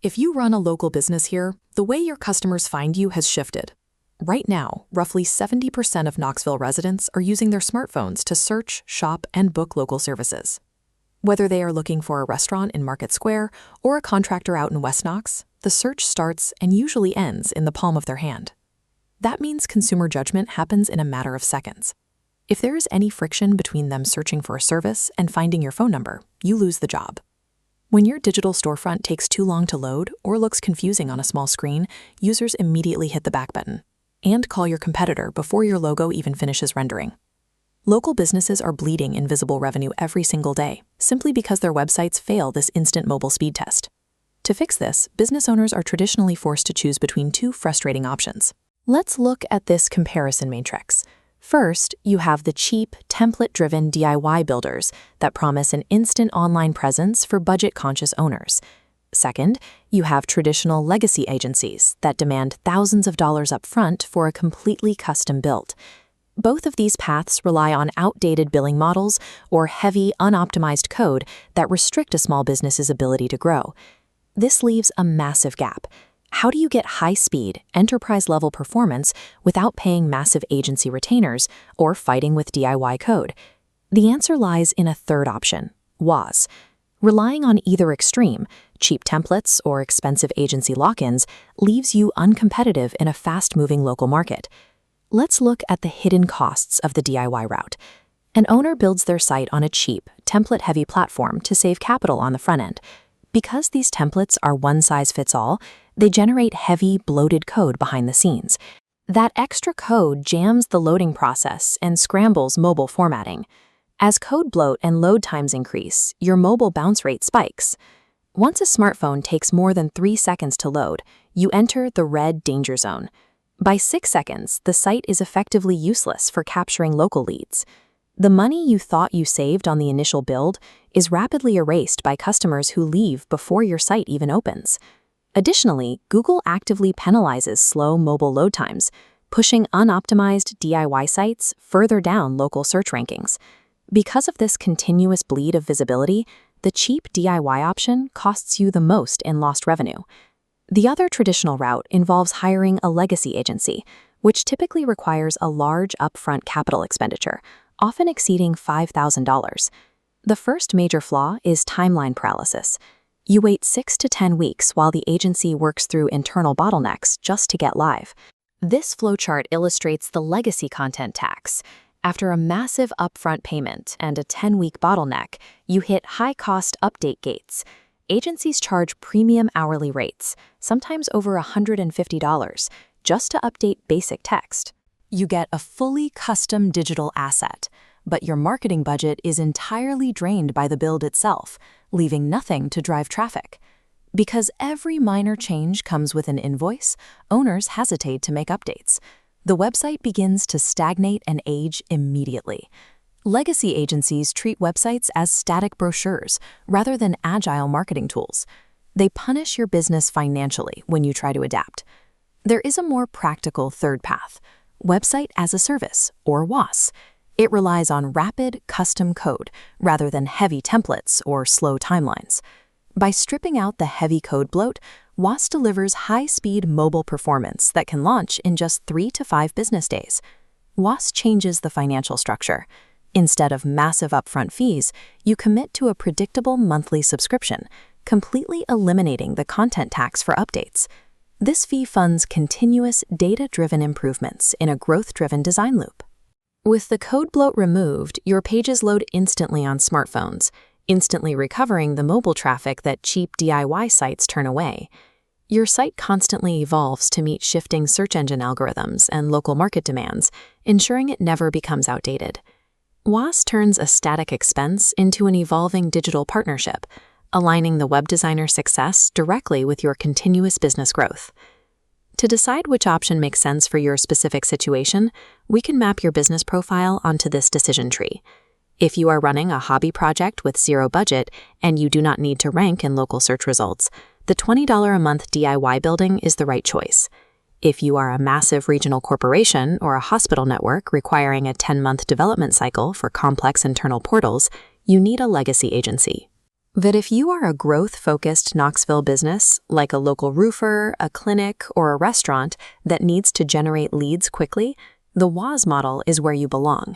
If you run a local business here, the way your customers find you has shifted. Right now, roughly 70% of Knoxville residents are using their smartphones to search, shop, and book local services. Whether they are looking for a restaurant in Market Square or a contractor out in West Knox, the search starts and usually ends in the palm of their hand. That means consumer judgment happens in a matter of seconds. If there is any friction between them searching for a service and finding your phone number, you lose the job. When your digital storefront takes too long to load or looks confusing on a small screen, users immediately hit the back button and call your competitor before your logo even finishes rendering. Local businesses are bleeding invisible revenue every single day, simply because their websites fail this instant mobile speed test. To fix this, business owners are traditionally forced to choose between two frustrating options. Let's look at this comparison matrix. First, you have the cheap, template-driven DIY builders that promise an instant online presence for budget-conscious owners. Second, you have traditional legacy agencies that demand thousands of dollars up front for a completely custom build. Both of these paths rely on outdated billing models or heavy, unoptimized code that restrict a small business's ability to grow. This leaves a massive gap. How do you get high-speed, enterprise-level performance without paying massive agency retainers or fighting with DIY code? The answer lies in a third option, WaaS. Relying on either extreme, cheap templates or expensive agency lock-ins, leaves you uncompetitive in a fast-moving local market. Let's look at the hidden costs of the DIY route. An owner builds their site on a cheap, template-heavy platform to save capital on the front end. Because these templates are one-size-fits-all, they generate heavy, bloated code behind the scenes. That extra code jams the loading process and scrambles mobile formatting. As code bloat and load times increase, your mobile bounce rate spikes. Once a smartphone takes more than 3 seconds to load, you enter the red danger zone. By 6 seconds, the site is effectively useless for capturing local leads. The money you thought you saved on the initial build is rapidly erased by customers who leave before your site even opens. Additionally, Google actively penalizes slow mobile load times, pushing unoptimized DIY sites further down local search rankings. Because of this continuous bleed of visibility, the cheap DIY option costs you the most in lost revenue. The other traditional route involves hiring a legacy agency, which typically requires a large upfront capital expenditure, often exceeding $5,000. The first major flaw is timeline paralysis. You wait 6 to 10 weeks while the agency works through internal bottlenecks just to get live. This flowchart illustrates the legacy content tax. After a massive upfront payment and a 10-week bottleneck, you hit high-cost update gates. Agencies charge premium hourly rates, sometimes over $150, just to update basic text. You get a fully custom digital asset, but your marketing budget is entirely drained by the build itself, leaving nothing to drive traffic. Because every minor change comes with an invoice, owners hesitate to make updates. The website begins to stagnate and age immediately. Legacy agencies treat websites as static brochures rather than agile marketing tools. They punish your business financially when you try to adapt. There is a more practical third path, Website as a Service, or WaaS. It relies on rapid, custom code rather than heavy templates or slow timelines. By stripping out the heavy code bloat, WaaS delivers high-speed mobile performance that can launch in just 3 to 5 business days. WaaS changes the financial structure. Instead of massive upfront fees, you commit to a predictable monthly subscription, completely eliminating the content tax for updates. This fee funds continuous, data-driven improvements in a growth-driven design loop. With the code bloat removed, your pages load instantly on smartphones, instantly recovering the mobile traffic that cheap DIY sites turn away. Your site constantly evolves to meet shifting search engine algorithms and local market demands, ensuring it never becomes outdated. WaaS turns a static expense into an evolving digital partnership, aligning the web designer's success directly with your continuous business growth. To decide which option makes sense for your specific situation, we can map your business profile onto this decision tree. If you are running a hobby project with zero budget and you do not need to rank in local search results, the $20 a month DIY building is the right choice. If you are a massive regional corporation or a hospital network requiring a 10-month development cycle for complex internal portals, you need a legacy agency. that if you are a growth-focused Knoxville business, like a local roofer, a clinic, or a restaurant that needs to generate leads quickly, the WaaS model is where you belong.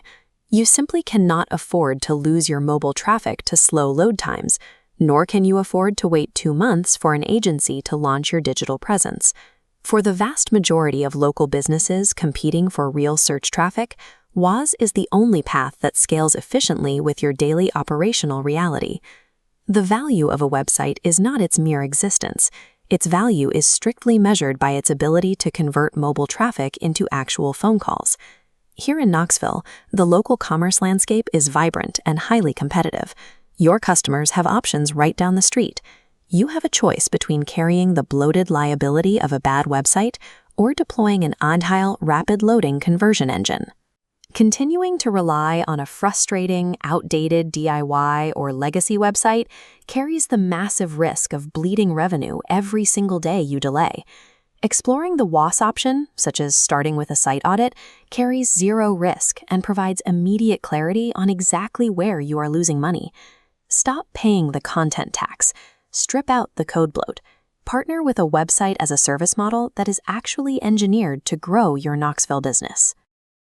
You simply cannot afford to lose your mobile traffic to slow load times, nor can you afford to wait 2 months for an agency to launch your digital presence. For the vast majority of local businesses competing for real search traffic, WaaS is the only path that scales efficiently with your daily operational reality. The value of a website is not its mere existence. Its value is strictly measured by its ability to convert mobile traffic into actual phone calls. Here in Knoxville, the local commerce landscape is vibrant and highly competitive. Your customers have options right down the street. You have a choice between carrying the bloated liability of a bad website or deploying an agile, rapid-loading conversion engine. Continuing to rely on a frustrating, outdated DIY or legacy website carries the massive risk of bleeding revenue every single day you delay. Exploring the WaaS option, such as starting with a site audit, carries zero risk and provides immediate clarity on exactly where you are losing money. Stop paying the content tax. Strip out the code bloat. Partner with a website as a service model that is actually engineered to grow your Knoxville business.